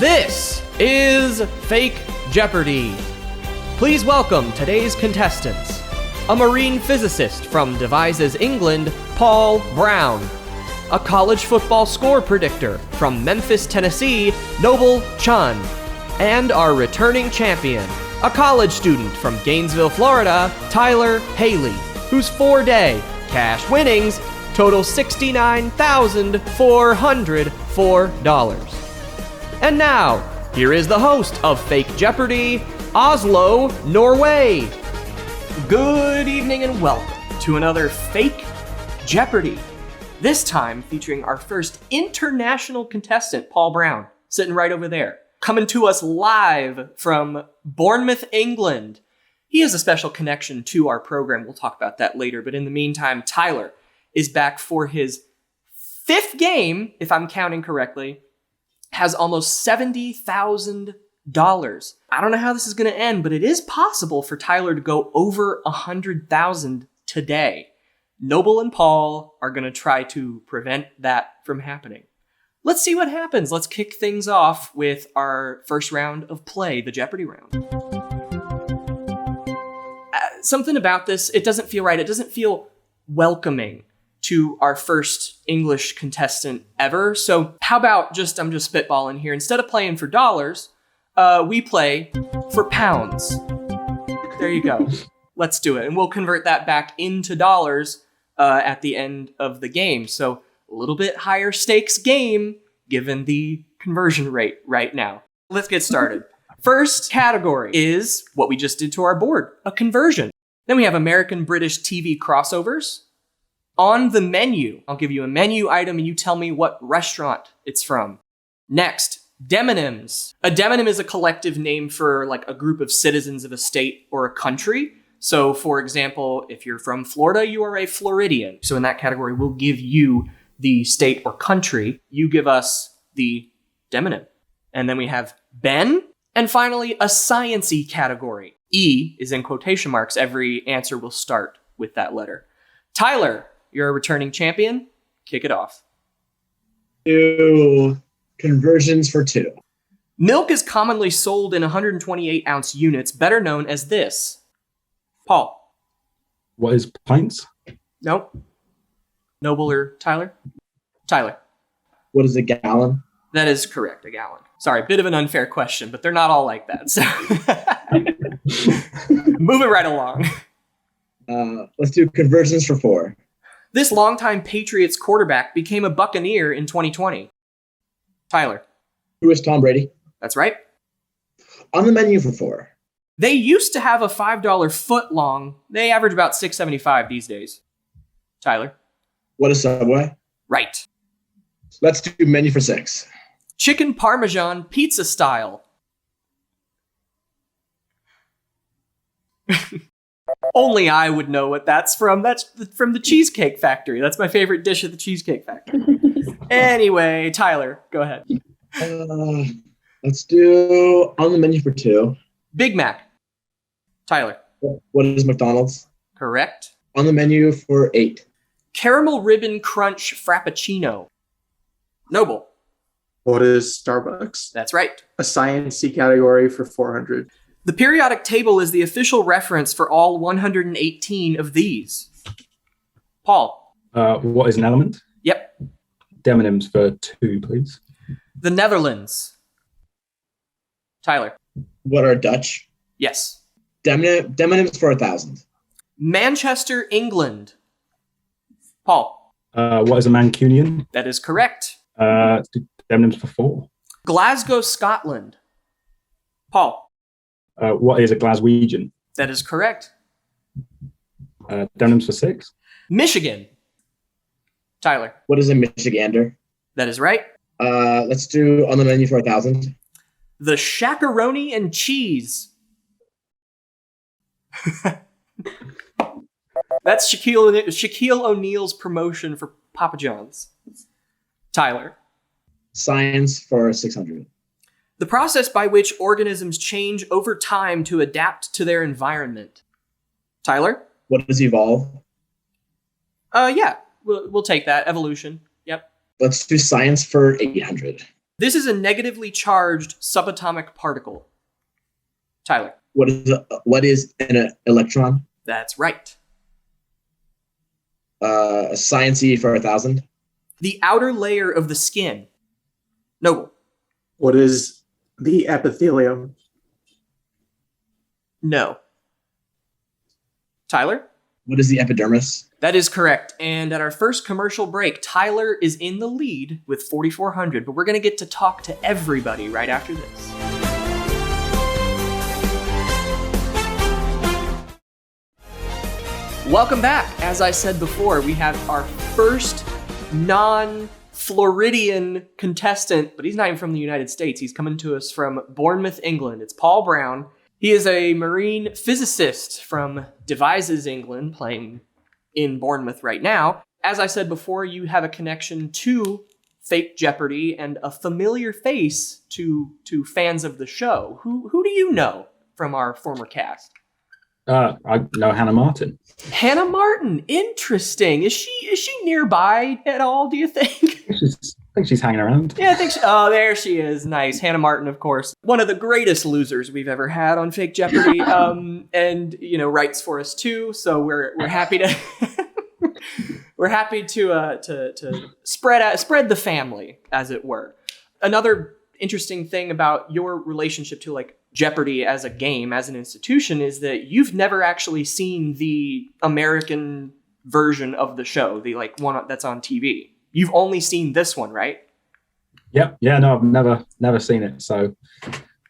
This is Fake Jeopardy! Please welcome today's contestants. A marine physicist from Devizes, England, Paul Brown. A college football score predictor from Memphis, Tennessee, Noble Chun. And our returning champion, a college student from Gainesville, Florida, Tyler Haley, whose 4-day cash winnings total $69,404. And now, here is the host of Fake Jeopardy, Oslo, Norway. Good evening and welcome to another Fake Jeopardy. This time featuring our first international contestant, Paul Brown, sitting right over there. Coming to us live from Bournemouth, England. He has a special connection to our program. We'll talk about that later. But in the meantime, Tyler is back for his 5th game, if I'm counting correctly. Has almost $70,000. I don't know how this is going to end, but it is possible for Tyler to go over 100,000 today. Noble and Paul are going to try to prevent that from happening. Let's see what happens. Let's kick things off with our first round of play, the Jeopardy round. Something about this, it doesn't feel right. It doesn't feel welcoming to our first English contestant ever. So how about I'm just spitballing here. Instead of playing for dollars, we play for pounds. There you go. Let's do it. And we'll convert that back into dollars at the end of the game. So a little bit higher stakes game given the conversion rate right now. Let's get started. First category is what we just did to our board, a conversion. Then we have American-British TV crossovers. On the menu, I'll give you a menu item and you tell me what restaurant it's from. Next, demonyms. A demonym is a collective name for like a group of citizens of a state or a country. So for example, if you're from Florida, you are a Floridian. So in that category, we'll give you the state or country. You give us the demonym. And then we have Ben. And finally, a science-y category. E is in quotation marks. Every answer will start with that letter. Tyler, you're a returning champion. Kick it off. 2 conversions for 2. Milk is commonly sold in 128-ounce units, better known as this. Paul. What is pints? Nope. Noble or Tyler? Tyler. What is a gallon? That is correct, a gallon. Sorry, a bit of an unfair question, but they're not all like that. So moving right along. Let's do conversions for 4. This longtime Patriots quarterback became a Buccaneer in 2020. Tyler. Who is Tom Brady? That's right. On the menu for 4. They used to have a $5 foot long. They average about $6.75 these days. Tyler. What is Subway? Right. Let's do menu for 6. Chicken Parmesan pizza style. Only I would know what that's from. That's from the Cheesecake Factory. That's my favorite dish at the Cheesecake Factory. Anyway, Tyler, go ahead. Let's do on the menu for 2. Big Mac. Tyler. What is McDonald's? Correct. On the menu for 8. Caramel Ribbon Crunch Frappuccino. Noble. What is Starbucks? That's right. A science-y category for 400. The periodic table is the official reference for all 118 of these. Paul. What is an element? Yep. Demonyms for 2, please. The Netherlands. Tyler. What are Dutch? Yes. Demonyms for 1,000. Manchester, England. Paul. What is a Mancunian? That is correct. Demonyms for 4. Glasgow, Scotland. Paul. What is a Glaswegian? That is correct. Demonyms for 6. Michigan. Tyler. What is a Michigander? That is right. Let's do on the menu for 1,000. The Shakaroni and Cheese. That's Shaquille O'Neal's promotion for Papa John's. Tyler. Science for 600. The process by which organisms change over time to adapt to their environment. Tyler? What is evolve? Yeah, we'll take that. Evolution. Yep. Let's do science for 800. This is a negatively charged subatomic particle. Tyler. What is an electron? That's right. A sciencey for 1,000. The outer layer of the skin. Noble. What is the epithelium? No. Tyler? What is the epidermis? That is correct. And at our first commercial break, Tyler is in the lead with 4,400, but we're going to get to talk to everybody right after this. Welcome back. As I said before, we have our first non-Floridian contestant, but he's not even from the United States. He's coming to us from Bournemouth, England. It's Paul Brown. He is a marine physicist from Devizes, England, playing in Bournemouth right now. As I said before, you have a connection to fake Jeopardy and a familiar face to fans of the show. Who do you know from our former cast? I know Hannah Martin. Hannah Martin, interesting. Is she nearby at all, do you think? I think she's hanging around. Yeah, I think oh, there she is. Nice. Hannah Martin, of course. One of the greatest losers we've ever had on Fake Jeopardy. And, writes for us too. So we're happy to we're happy to spread the family, as it were. Another interesting thing about your relationship to like Jeopardy as a game, as an institution, is that you've never actually seen the American version of the show, the like one that's on TV. You've only seen this one, right? Yep. Yeah, no, I've never seen it. So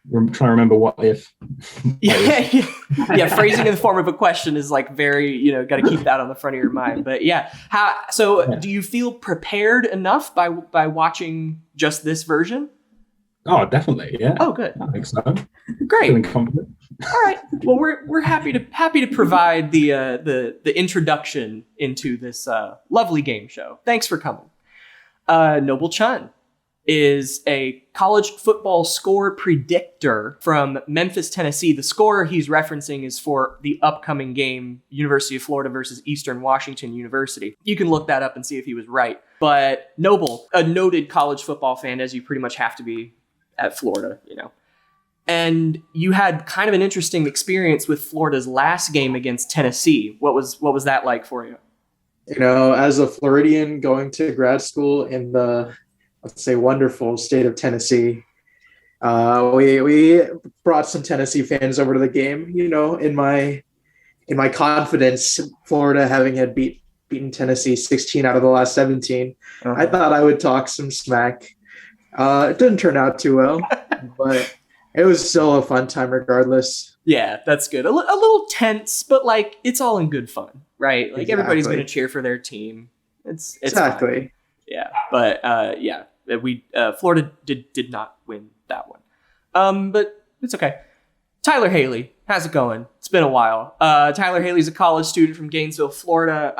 we're trying to remember what if. Yeah, phrasing in the form of a question is like very, got to keep that on the front of your mind. But yeah, do you feel prepared enough by watching just this version? Oh, definitely. Yeah. Oh, good. I think so. Great. Feeling confident. All right. Well, we're happy to provide the introduction into this lovely game show. Thanks for coming. Noble Chun is a college football score predictor from Memphis, Tennessee. The score he's referencing is for the upcoming game, University of Florida versus Eastern Washington University. You can look that up and see if he was right. But Noble, a noted college football fan, as you pretty much have to be at Florida, And you had kind of an interesting experience with Florida's last game against Tennessee. What was that like for you? As a Floridian going to grad school in the, let's say, wonderful state of Tennessee, we brought some Tennessee fans over to the game. In my confidence, Florida having had beaten Tennessee 16 out of the last 17, I thought I would talk some smack. It didn't turn out too well, but it was still a fun time regardless. Yeah, that's good. A little tense, but like it's all in good fun, right? Like everybody's going to cheer for their team. It's exactly fun. Yeah, but Florida did not win that one. But it's okay. Tyler Haley, how's it going? It's been a while. Tyler Haley's a college student from Gainesville, Florida.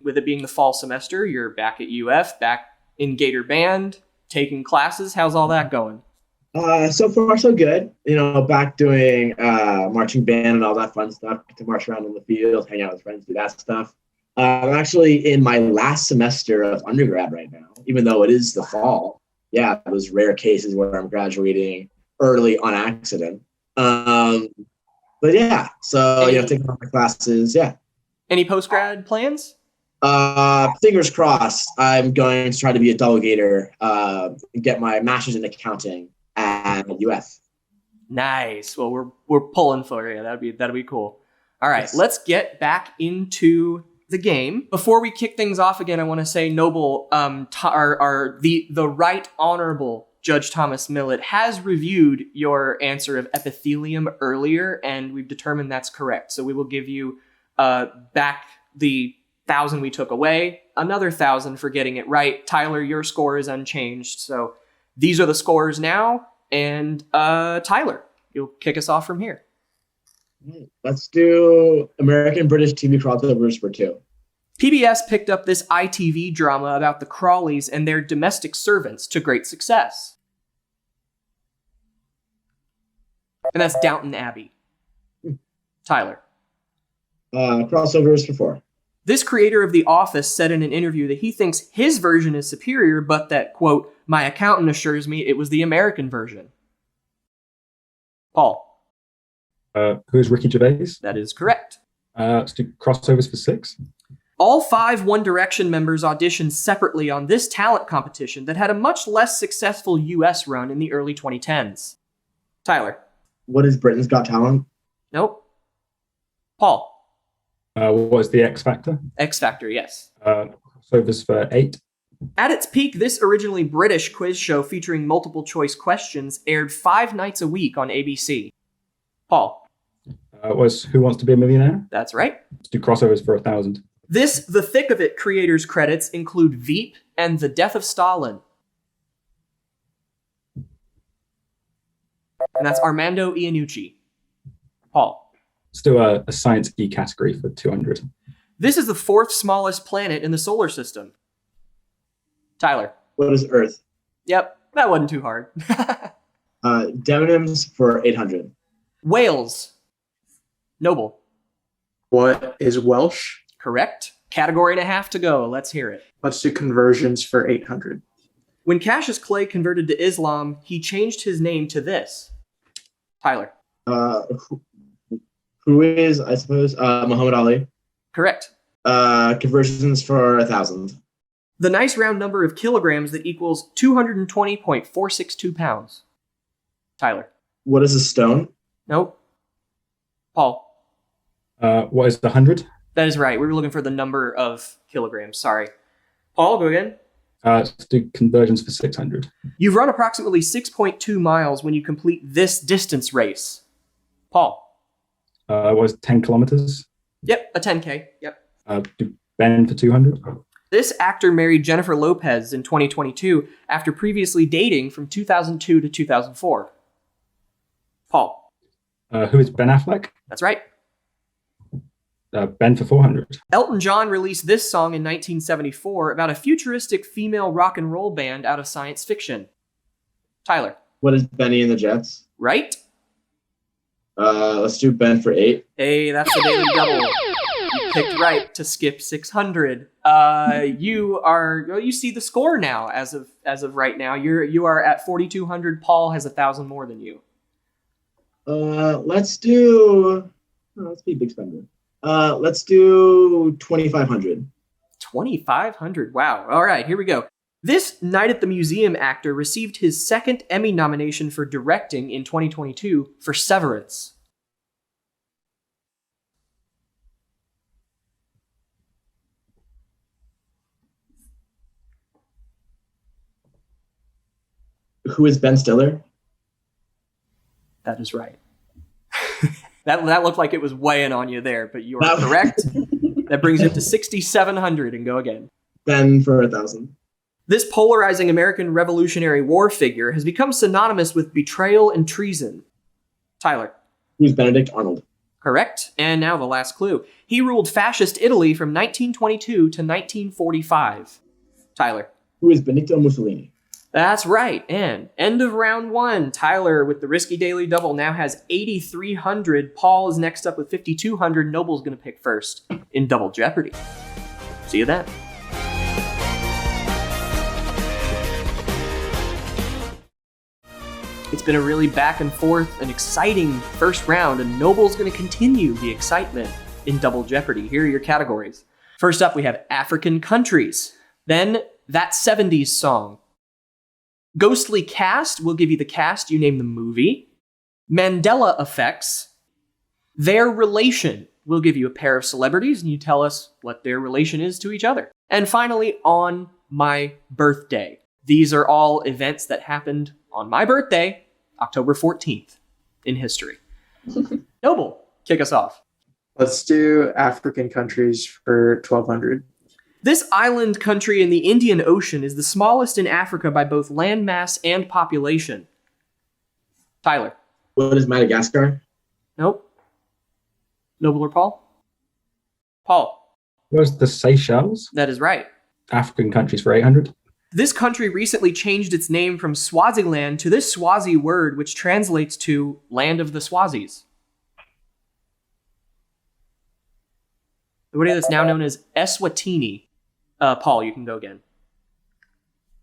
With it being the fall semester, you're back at UF, back in Gator Band, taking classes. How's all that going? So far, so good. Back doing marching band and all that fun stuff. Get to march around in the field, hang out with friends, do that stuff. I'm actually in my last semester of undergrad right now, even though it is the fall. Yeah, those rare cases where I'm graduating early on accident. But yeah, so taking all my classes. Yeah. Any post-grad plans? Fingers crossed. I'm going to try to be a delegator, get my master's in accounting at UF. Nice. Well, we're pulling for you. That'll be cool. All right, Yes. Let's get back into the game. Before we kick things off again, I want to say, Noble, the Right Honorable Judge Thomas Millett has reviewed your answer of epithelium earlier, and we've determined that's correct. So we will give you back the 1,000 we took away, another 1,000 for getting it right. Tyler, your score is unchanged. So these are the scores now. And Tyler, you'll kick us off from here. Let's do American British TV crossovers for 2. PBS picked up this ITV drama about the Crawleys and their domestic servants to great success. And that's Downton Abbey. Tyler. Crossovers for 4. This creator of The Office said in an interview that he thinks his version is superior, but that, quote, my accountant assures me it was the American version. Paul. Who is Ricky Gervais? That is correct. Let's do crossovers for 6. All 5 One Direction members auditioned separately on this talent competition that had a much less successful US run in the early 2010s. Tyler. What is Britain's Got Talent? Nope. Paul. What is the X Factor? X Factor, yes. Crossovers for 8. At its peak, this originally British quiz show featuring multiple choice questions aired 5 nights a week on ABC. Paul. Was Who Wants to Be a Millionaire? That's right. Let's do crossovers for 1,000. This The Thick of It creators' credits include Veep and The Death of Stalin. And that's Armando Iannucci. Paul. Let's do a science E category for 200. This is the 4th smallest planet in the solar system. Tyler. What is Earth? Yep, that wasn't too hard. Demonyms for 800. Wales. Noble. What is Welsh? Correct. Category and a half to go. Let's hear it. Let's do conversions for 800. When Cassius Clay converted to Islam, he changed his name to this. Tyler. Who is, I suppose, Muhammad Ali? Correct. Conversions for 1,000. The nice round number of kilograms that equals 220.462 pounds. Tyler. What is a stone? Nope. Paul. What is the 100? That is right. We were looking for the number of kilograms. Sorry. Paul, go again. Let's do conversions for 600. You've run approximately 6.2 miles when you complete this distance race. Paul. What is 10 kilometers? Yep, a 10K. Yep. Do Ben for 200. This actor married Jennifer Lopez in 2022 after previously dating from 2002 to 2004. Paul. Who is Ben Affleck? That's right. Ben for 400. Elton John released this song in 1974 about a futuristic female rock and roll band out of science fiction. Tyler. What is Benny and the Jets? Right? Let's do Ben for 8. Hey, that's the daily double. You picked right to skip 600. You see the score now as of right now. You are at 4,200. Paul has 1,000 more than you. Let's be a big spender. Let's do 2,500. 2,500. Wow. All right, here we go. This Night at the Museum actor received his 2nd Emmy nomination for directing in 2022 for Severance. Who is Ben Stiller? That is right. That looked like it was weighing on you there, but you are correct. That brings it to 6,700 and go again. Ben for 1,000. This polarizing American Revolutionary War figure has become synonymous with betrayal and treason. Tyler. Who's Benedict Arnold? Correct. And now the last clue. He ruled fascist Italy from 1922 to 1945. Tyler. Who is Benito Mussolini? That's right. And end of round 1. Tyler, with the risky daily double, now has 8,300. Paul is next up with 5,200. Noble's going to pick first in Double Jeopardy. See you then. It's been a really back and forth and exciting first round, and Noble's going to continue the excitement in Double Jeopardy. Here are your categories. First up, we have African countries. Then, That 70s Song. Ghostly Cast, we'll give you the cast, you name the movie. Mandela Effects. Their Relation, we'll give you a pair of celebrities, and you tell us what their relation is to each other. And finally, On My Birthday. These are all events that happened on my birthday, October 14th, in history. Noble, kick us off. Let's do African countries for 1,200. This island country in the Indian Ocean is the smallest in Africa by both landmass and population. Tyler. What is Madagascar? Nope. Noble or Paul? Paul. Where's the Seychelles? That is right. African countries for 800. This country recently changed its name from Swaziland to this Swazi word, which translates to Land of the Swazis. what is now known as Eswatini. Paul, you can go again.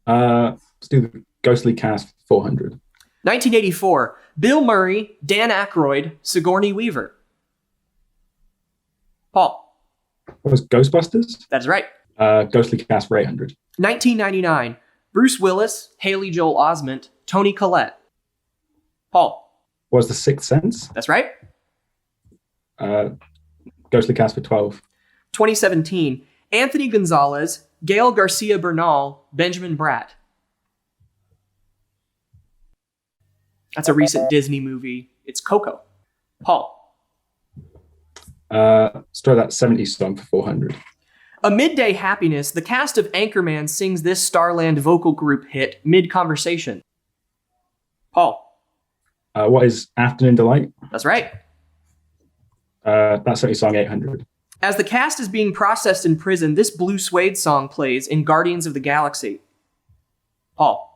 Let's do the Ghostly Cast 400. 1984, Bill Murray, Dan Aykroyd, Sigourney Weaver. Paul. What was Ghostbusters? That is right. Ghostly Cast for 800. 1999, Bruce Willis, Haley Joel Osment, Toni Collette. Paul. What was The Sixth Sense? That's right. Ghostly Cast for 12. 2017, Anthony Gonzalez, Gail Garcia Bernal, Benjamin Bratt. That's a recent Disney movie. It's Coco. Paul. Let's try that 70s song for 400. A Midday Happiness, the cast of Anchorman sings this Starland vocal group hit mid-conversation. Paul. What is Afternoon Delight? That's right. That 70s song 800. As the cast is being processed in prison, this Blue Suede song plays in Guardians of the Galaxy. Paul.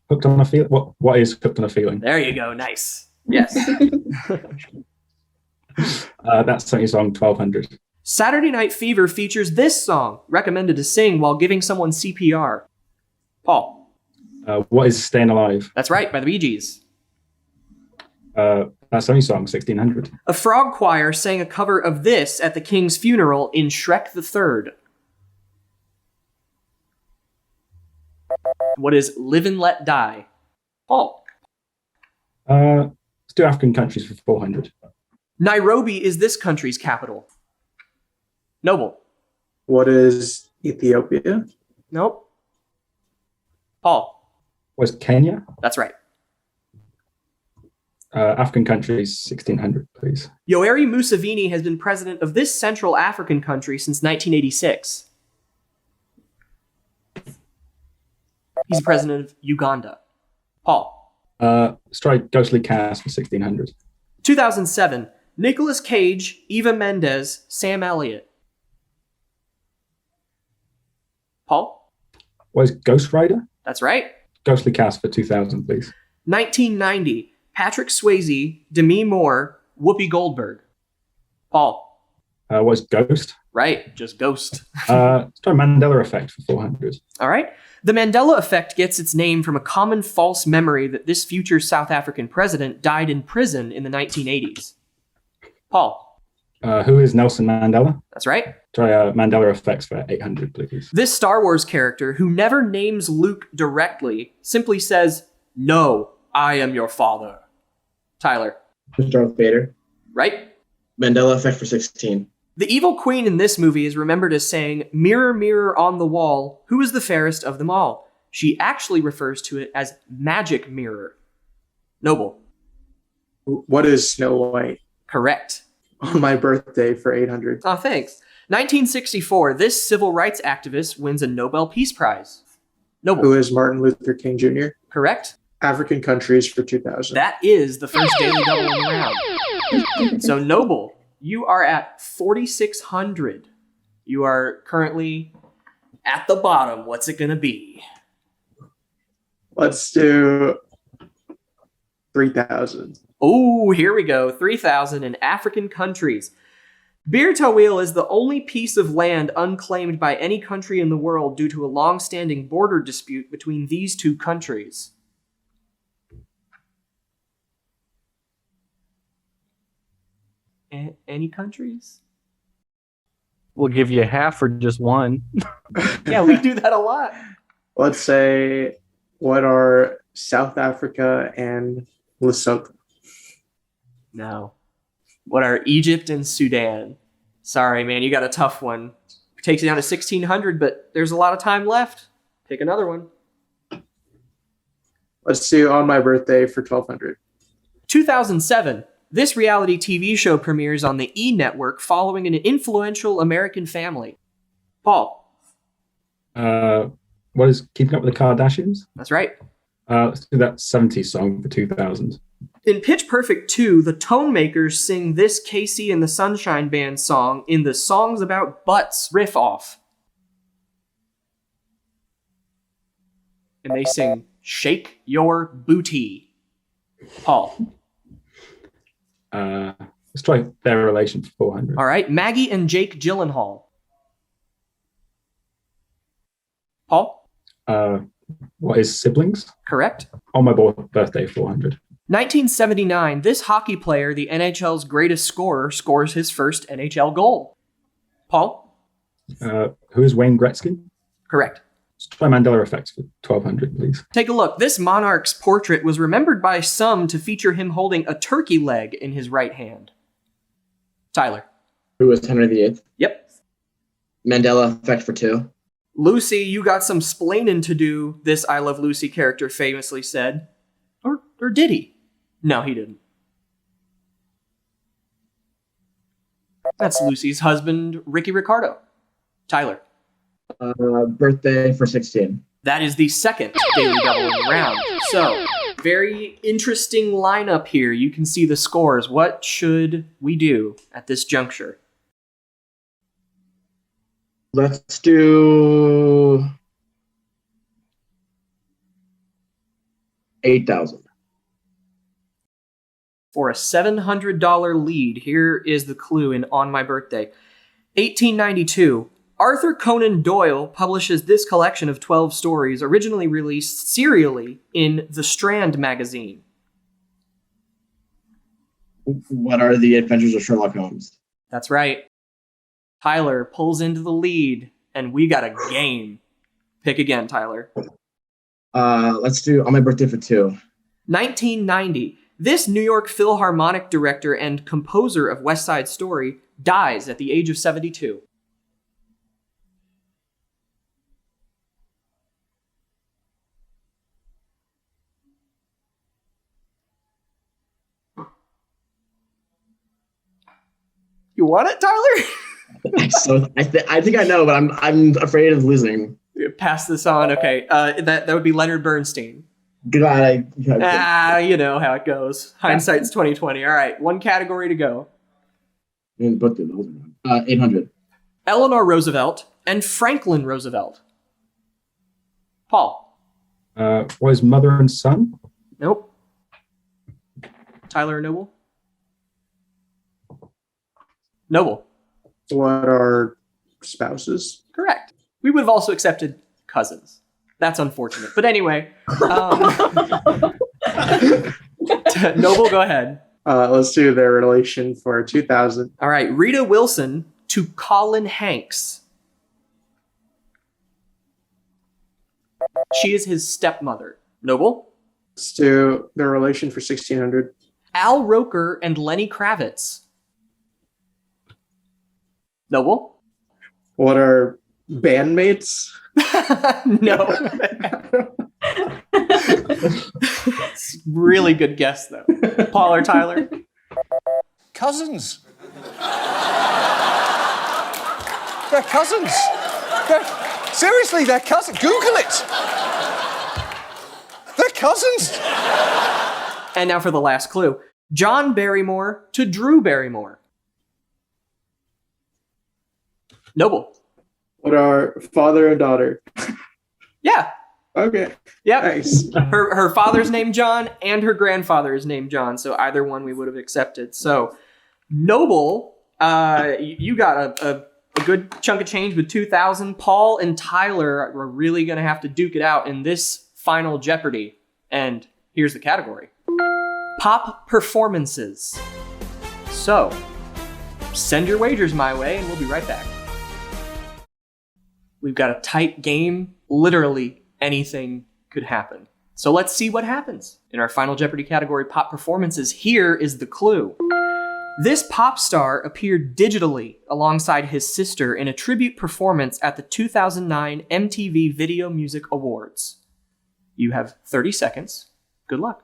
Hooked on a Feeling? What is Hooked on a Feeling? There you go. Nice. Yes. That 70s song 1200. Saturday Night Fever features this song, recommended to sing while giving someone CPR. Paul. What is Staying Alive? That's right, by the Bee Gees. That 70s song 1600. A frog choir sang a cover of this at the king's funeral in Shrek the Third. What is Live and Let Die? Paul. Let's do African countries for 400. Nairobi is this country's capital. Noble. What is Ethiopia? Nope. Paul. Was Kenya? That's right. African countries 1600, please. Yoweri Museveni has been president of this Central African country since 1986. He's the president of Uganda. Paul. Let's try Ghostly Cast for 1600. 2007, Nicolas Cage, Eva Mendes, Sam Elliott. Paul. What is Ghost Rider? That's right. Ghostly Cast for 2000, please. 1990, Patrick Swayze, Demi Moore, Whoopi Goldberg. Paul. What is Ghost? Right, just Ghost. Let's try Mandela Effect for 400. All right. The Mandela effect gets its name from a common false memory that this future South African president died in prison in the 1980s. Paul. Who is Nelson Mandela? That's right. Try Mandela Effects for 800, please. This Star Wars character, who never names Luke directly, simply says, "No, I am your father." Tyler. Darth Vader. Right? Mandela Effect for 16. The evil queen in this movie is remembered as saying, "Mirror, mirror on the wall, who is the fairest of them all?" She actually refers to it as magic mirror. Noble. What is Snow White? Correct. On my birthday for 800. Oh, thanks. 1964, this civil rights activist wins a Nobel Peace Prize. Noble. Who is Martin Luther King Jr.? Correct. African countries for 2000. That is the first daily double in the round. So, Noble, you are at 4,600. You are currently at the bottom. What's it going to be? Let's do 3,000. Oh, here we go. 3,000 in African countries. Bir Tawil is the only piece of land unclaimed by any country in the world due to a long-standing border dispute between these two countries. Any countries? We'll give you half or just one. Yeah, we do that a lot. Let's say, what are South Africa and Lesotho? No. What are Egypt and Sudan? Sorry, man, you got a tough one. Takes you down to 1,600, but there's a lot of time left. Pick another one. Let's do On My Birthday for 1,200. 2007. This reality TV show premieres on the E! Network following an influential American family. Paul. What is Keeping Up with the Kardashians? That's right. Let's do that 70s song for 2000. In Pitch Perfect 2, the Tone Makers sing this Casey and the Sunshine Band song in the Songs About Butts riff off. And they sing Shake Your Booty. Paul. Let's try Their Relation for 400. All right, Maggie and Jake Gyllenhaal. Paul? What is siblings? Correct. On my birthday, 400. 1979, this hockey player, the NHL's greatest scorer, scores his first NHL goal. Paul? Who is Wayne Gretzky? Correct. Let's try Mandela effects for 1200, please. Take a look. This monarch's portrait was remembered by some to feature him holding a turkey leg in his right hand. Tyler? Who was Henry VIII? Yep. Mandela effect for 2. Lucy, you got some splaining to do, this I Love Lucy character famously said. Or did he? No, he didn't. That's Lucy's husband, Ricky Ricardo. Tyler? Birthday for 16. That is the second Daily Double in the round. So, very interesting lineup here. You can see the scores. What should we do at this juncture? Let's do 8,000. For a $700 lead, here is the clue in On My Birthday. 1892, Arthur Conan Doyle publishes this collection of 12 stories, originally released serially in The Strand magazine. What are the adventures of Sherlock Holmes? That's right. Tyler pulls into the lead, and we got a game. Pick again, Tyler. Let's do On My Birthday for 2. 1990. This New York Philharmonic director and composer of West Side Story dies at the age of 72. You want it, Tyler? I think I know, but I'm afraid of losing. Pass this on. Okay, that would be Leonard Bernstein. Glad you know how it goes. Hindsight's 2020. All right, one category to go. 800. Eleanor Roosevelt and Franklin Roosevelt. Paul. What is mother and son? Nope. Tyler or Noble? Noble. What are spouses? Correct. We would have also accepted cousins. That's unfortunate. But anyway, Noble, go ahead. Let's do their relation for 2,000. All right. Rita Wilson to Colin Hanks. She is his stepmother. Noble? Let's do their relation for 1,600. Al Roker and Lenny Kravitz. Noble? What are bandmates? No. It's really good guess, though. Paul or Tyler? Cousins. They're cousins. Seriously, they're cousins. Google it. They're cousins. And now for the last clue. John Barrymore to Drew Barrymore. Noble. What are father and daughter? Yeah. Okay. Yep. Nice. Her father's named John and her grandfather is named John, so either one we would have accepted. So, Noble, you got a good chunk of change with 2,000. Paul and Tyler are really going to have to duke it out in this final Jeopardy. And here's the category. Pop performances. So, send your wagers my way and we'll be right back. We've got a tight game. Literally anything could happen. So let's see what happens. In our final Jeopardy category, pop performances, here is the clue. This pop star appeared digitally alongside his sister in a tribute performance at the 2009 MTV Video Music Awards. You have 30 seconds. Good luck.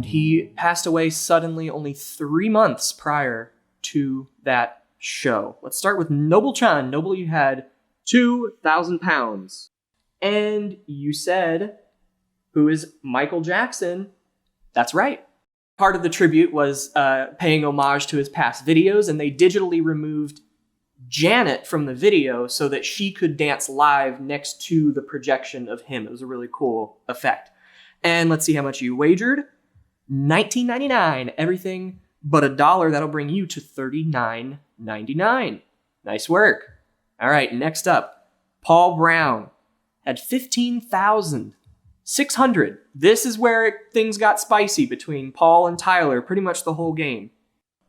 He passed away suddenly only 3 months prior to that show. Let's start with Noble Chan. Noble, you had £2,000. And you said, who is Michael Jackson? That's right. Part of the tribute was paying homage to his past videos, and they digitally removed Janet from the video so that she could dance live next to the projection of him. It was a really cool effect. And let's see how much you wagered. $19.99. Everything but $1. That'll bring you to $39.99. Nice work. All right, next up, Paul Brown had 15,600. This is where things got spicy between Paul and Tyler pretty much the whole game.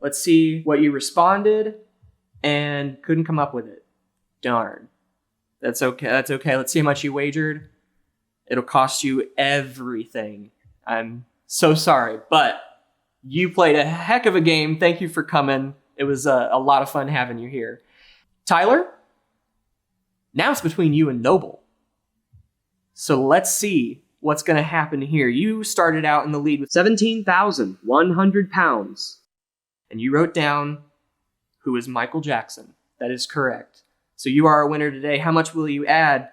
Let's see what you responded, and couldn't come up with it. Darn. That's okay. That's okay. Let's see how much you wagered. It'll cost you everything. I'm so sorry, but you played a heck of a game. Thank you for coming. It was a lot of fun having you here. Tyler, now it's between you and Noble. So let's see what's going to happen here. You started out in the lead with 17,100 pounds, and you wrote down who is Michael Jackson. That is correct. So you are a winner today. How much will you add?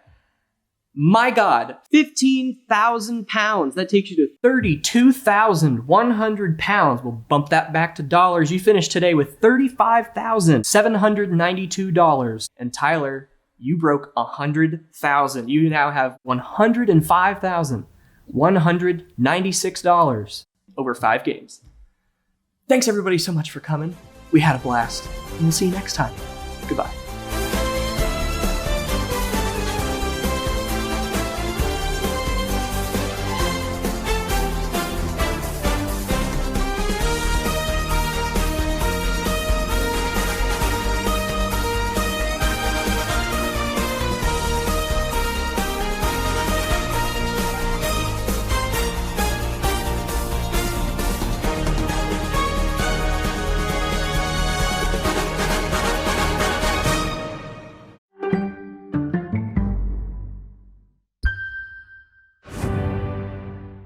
My God, 15,000 pounds. That takes you to 32,100 pounds. We'll bump that back to dollars. You finished today with $35,792. And Tyler, you broke 100,000. You now have $105,196 over 5 games. Thanks everybody so much for coming. We had a blast. And we'll see you next time. Goodbye.